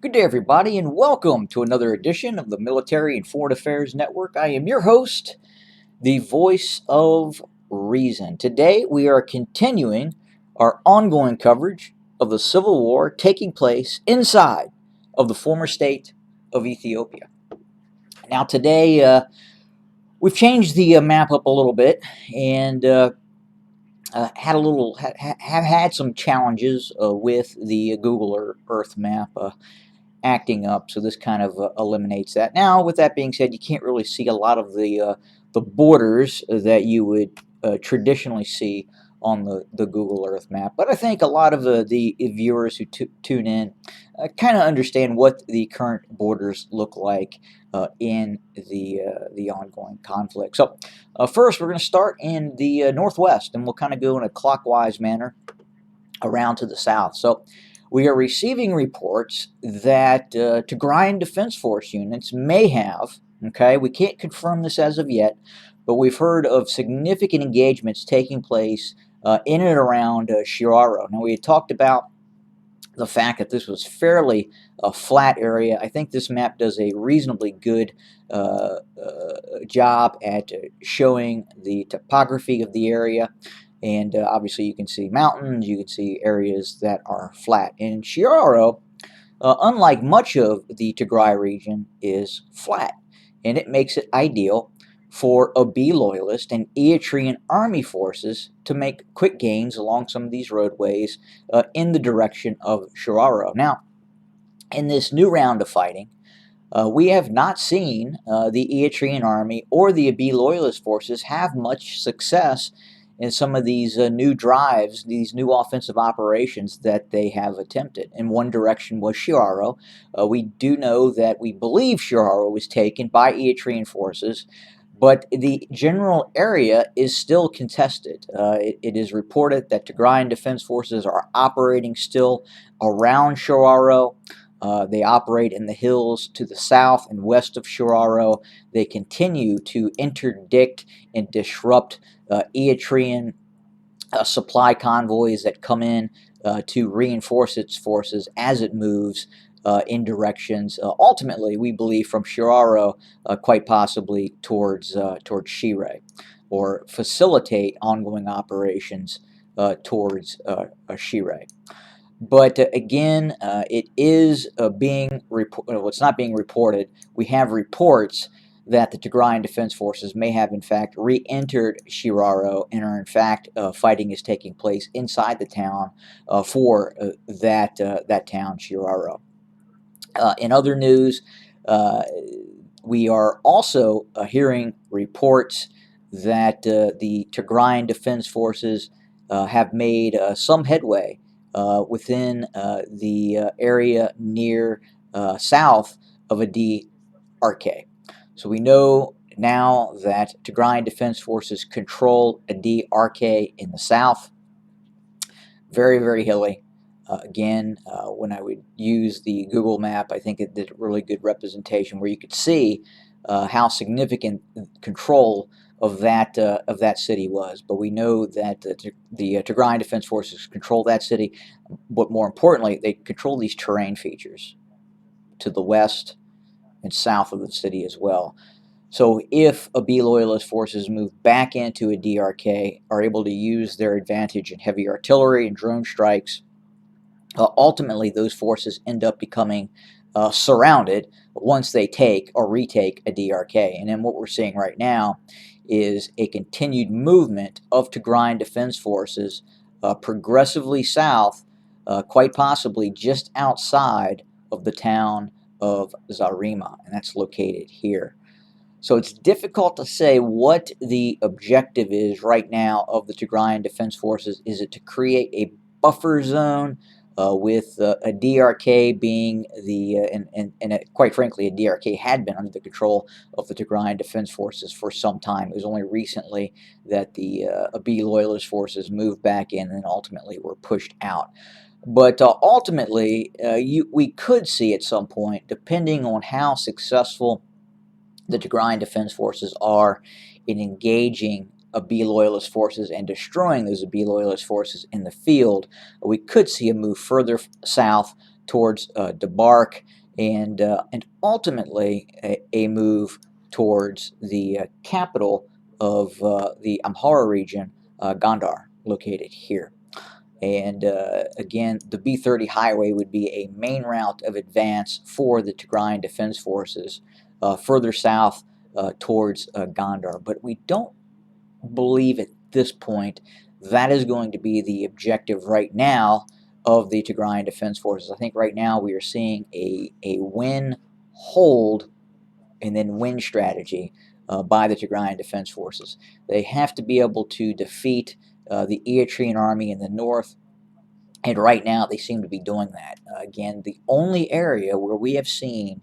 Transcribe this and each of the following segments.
Good day, everybody, and welcome to another edition of the Military and Foreign Affairs Network. I am your host, the voice of reason. Today, we are continuing our ongoing coverage of the civil war taking place inside of the former state of Ethiopia. Now, today, we've changed the map up a little bit and have had some challenges with the Google Earth map. Acting up, so this kind of eliminates that. Now, with that being said, you can't really see a lot of the borders that you would traditionally see on the Google Earth map, but I think a lot of the viewers who tune in kind of understand what the current borders look like in the ongoing conflict. So, first, we're going to start in the northwest, and we'll kind of go in a clockwise manner around to the south. So we are receiving reports that Tigray Defense Force units may have, okay, we can't confirm this as of yet, but we've heard of significant engagements taking place in and around Shiraro. Now, we had talked about the fact that this was fairly a flat area. I think this map does a reasonably good job at showing the topography of the area. And obviously you can see mountains, you can see areas that are flat. And Shiraro, unlike much of the Tigray region, is flat. And it makes it ideal for Abiy loyalist and Eritrean army forces to make quick gains along some of these roadways in the direction of Shiraro. Now, in this new round of fighting, we have not seen the Eritrean army or the Abiy loyalist forces have much success in some of these new drives, these new offensive operations that they have attempted. In one direction was Shiraro. We do know that we believe Shiraro was taken by Eritrean forces, but the general area is still contested. It is reported that Tigrayan Defense Forces are operating still around Shiraro. They operate in the hills to the south and west of Shiraro. They continue to interdict and disrupt Eritrean supply convoys that come in to reinforce its forces as it moves in directions, ultimately, we believe, from Shiraro, quite possibly towards Shire, or facilitate ongoing operations towards Shire. But again, it is being well, it's not being reported. We have reports that the Tigrayan Defense Forces may have, in fact, re-entered Shiraro and are, in fact, fighting is taking place inside the town for that town, Shiraro. In other news, we are also hearing reports that the Tigrayan Defense Forces have made some headway within the area near south of a DRK. So we know now that Tigrayan Defense Forces control a DRK in the south. Very, very hilly. Again, when I would use the Google map, I think it did a really good representation where you could see how significant control of that city was. But we know that the Tigrayan Defense Forces control that city, but more importantly, they control these terrain features to the west and south of the city as well. So if Abiy loyalist forces move back into a DRK, are able to use their advantage in heavy artillery and drone strikes, ultimately those forces end up becoming surrounded once they take or retake a DRK. And then what we're seeing right now is a continued movement of Tigrayan Defense Forces progressively south, quite possibly just outside of the town of Zarima, and that's located here. So it's difficult to say what the objective is right now of the Tigrayan Defense Forces. Is it to create a buffer zone with a DRK being the, quite frankly, a DRK had been under the control of the Tigrayan Defense Forces for some time. It was only recently that the Abiy loyalist forces moved back in and ultimately were pushed out. But ultimately, we could see at some point, depending on how successful the Tigrayan Defense Forces are in engaging Abiy loyalist forces and destroying those Abiy loyalist forces in the field, we could see a move further south towards Debark, and ultimately a move towards the capital of the Amhara region, Gondar, located here. And again, the B-30 highway would be a main route of advance for the Tigrayan Defense Forces further south towards Gondar. But we don't believe at this point that is going to be the objective right now of the Tigrayan Defense Forces. I think right now we are seeing a win, hold, and then win strategy by the Tigrayan Defense Forces. They have to be able to defeat the Eritrean army in the north, and right now they seem to be doing that. Again, the only area where we have seen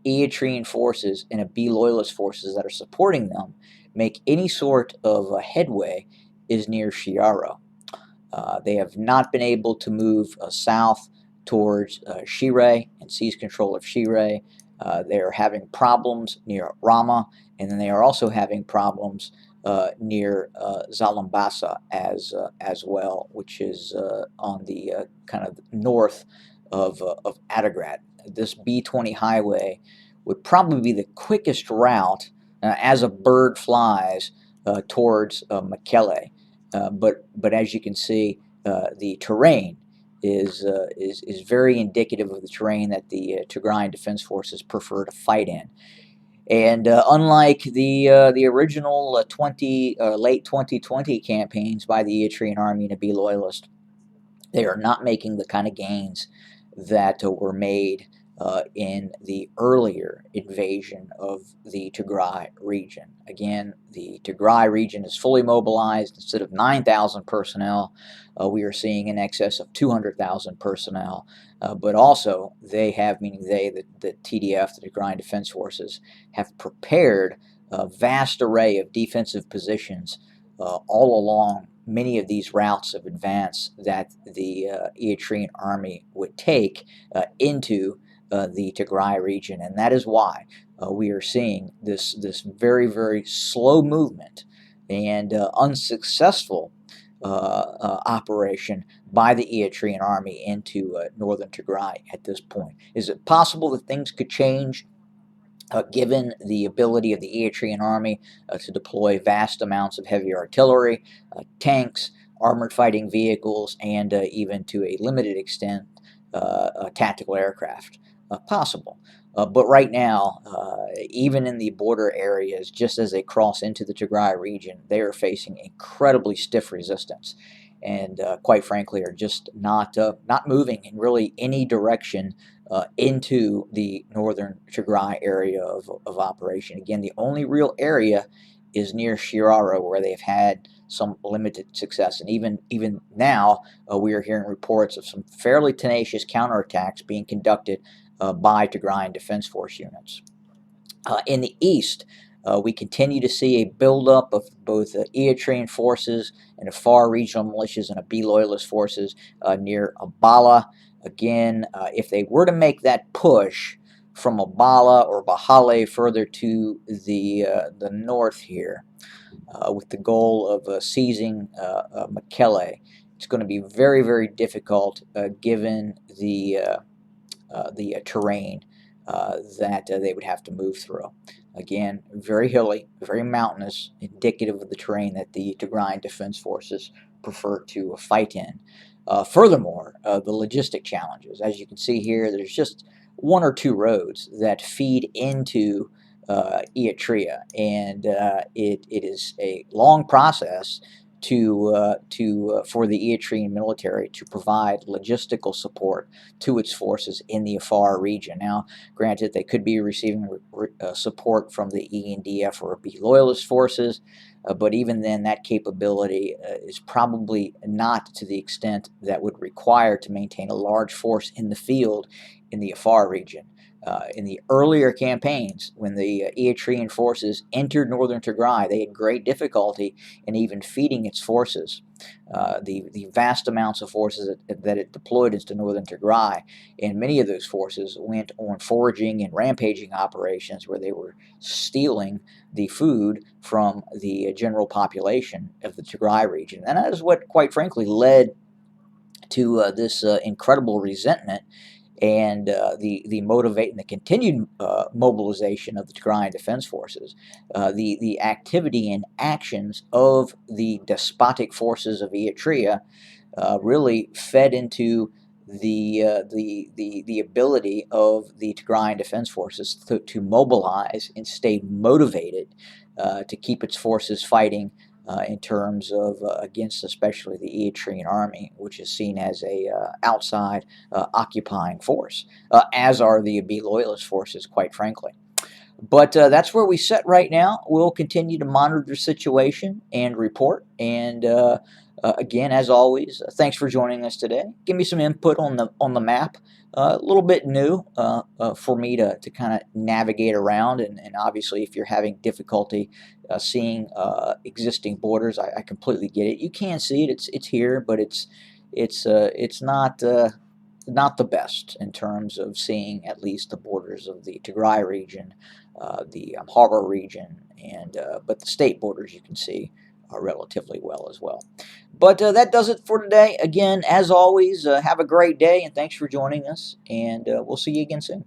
Eritrean forces and B loyalist forces that are supporting them make any sort of a headway is near Shiaro. They have not been able to move south towards Shire and seize control of Shire. They are having problems near Rama, and then they are also having problems near Zalambasa as well, which is on the kind of north of Adigrat. This B-20 highway would probably be the quickest route as a bird flies towards Mekelle. But as you can see, the terrain is very indicative of the terrain that the Tigrayan Defense Forces prefer to fight in. And unlike the original late 2020 campaigns by the Eritrean Army to be loyalist, they are not making the kind of gains that were made in the earlier invasion of the Tigray region. Again, the Tigray region is fully mobilized. Instead of 9,000 personnel, we are seeing in excess of 200,000 personnel. But also, they have, meaning the TDF, the Tigray Defense Forces, have prepared a vast array of defensive positions all along many of these routes of advance that the Eritrean army would take into the Tigray region, and that is why we are seeing this very, very slow movement and unsuccessful operation by the Eritrean army into northern Tigray at this point. Is it possible that things could change given the ability of the Eritrean army to deploy vast amounts of heavy artillery, tanks, armored fighting vehicles, and even to a limited extent, tactical aircraft? Possible. But right now, even in the border areas, just as they cross into the Tigray region, they are facing incredibly stiff resistance, and quite frankly, are just not moving in really any direction into the northern Tigray area of operation. Again, the only real area is near Shiraro, where they've had some limited success. And even now, we are hearing reports of some fairly tenacious counterattacks being conducted by Tigrayan Defense Force units. In the east, we continue to see a buildup of both Eritrean forces and Afar regional militias and B loyalist forces near Abala. Again, if they were to make that push from Abala or Bahale further to the north here, with the goal of seizing Mekelle, it's going to be very, very difficult given the terrain that they would have to move through. Again, very hilly, very mountainous, indicative of the terrain that the Tigrayan Defense Forces prefer to fight in. Furthermore, the logistic challenges. As you can see here, there's just one or two roads that feed into Eritrea, and it is a long process for the Eritrean military to provide logistical support to its forces in the Afar region. Now, granted, they could be receiving support from the ENDF or B loyalist forces, but even then, that capability is probably not to the extent that would require to maintain a large force in the field in the Afar region. In the earlier campaigns, when the Eritrean forces entered northern Tigray, they had great difficulty in even feeding its forces. The vast amounts of forces that it deployed into northern Tigray, and many of those forces went on foraging and rampaging operations where they were stealing the food from the general population of the Tigray region. And that is what, quite frankly, led to this incredible resentment and the motivate and the continued mobilization of the Tigrayan Defense Forces, the activity and actions of the despotic forces of Eritrea really fed into the ability of the Tigrayan Defense Forces to mobilize and stay motivated to keep its forces fighting in terms of against especially the Eritrean army, which is seen as a outside occupying force, as are the Abiy loyalist forces, quite frankly. But that's where we sit right now. We'll continue to monitor the situation and report. And again, as always, thanks for joining us today. Give me some input on the map. A little bit new for me to kind of navigate around. And obviously, if you're having difficulty seeing existing borders, I completely get it. You can see it. It's here, but it's not. Not the best in terms of seeing at least the borders of the Tigray region, the Amhara region, and but the state borders you can see relatively well as well. But that does it for today. Again, as always, have a great day, and thanks for joining us, and we'll see you again soon.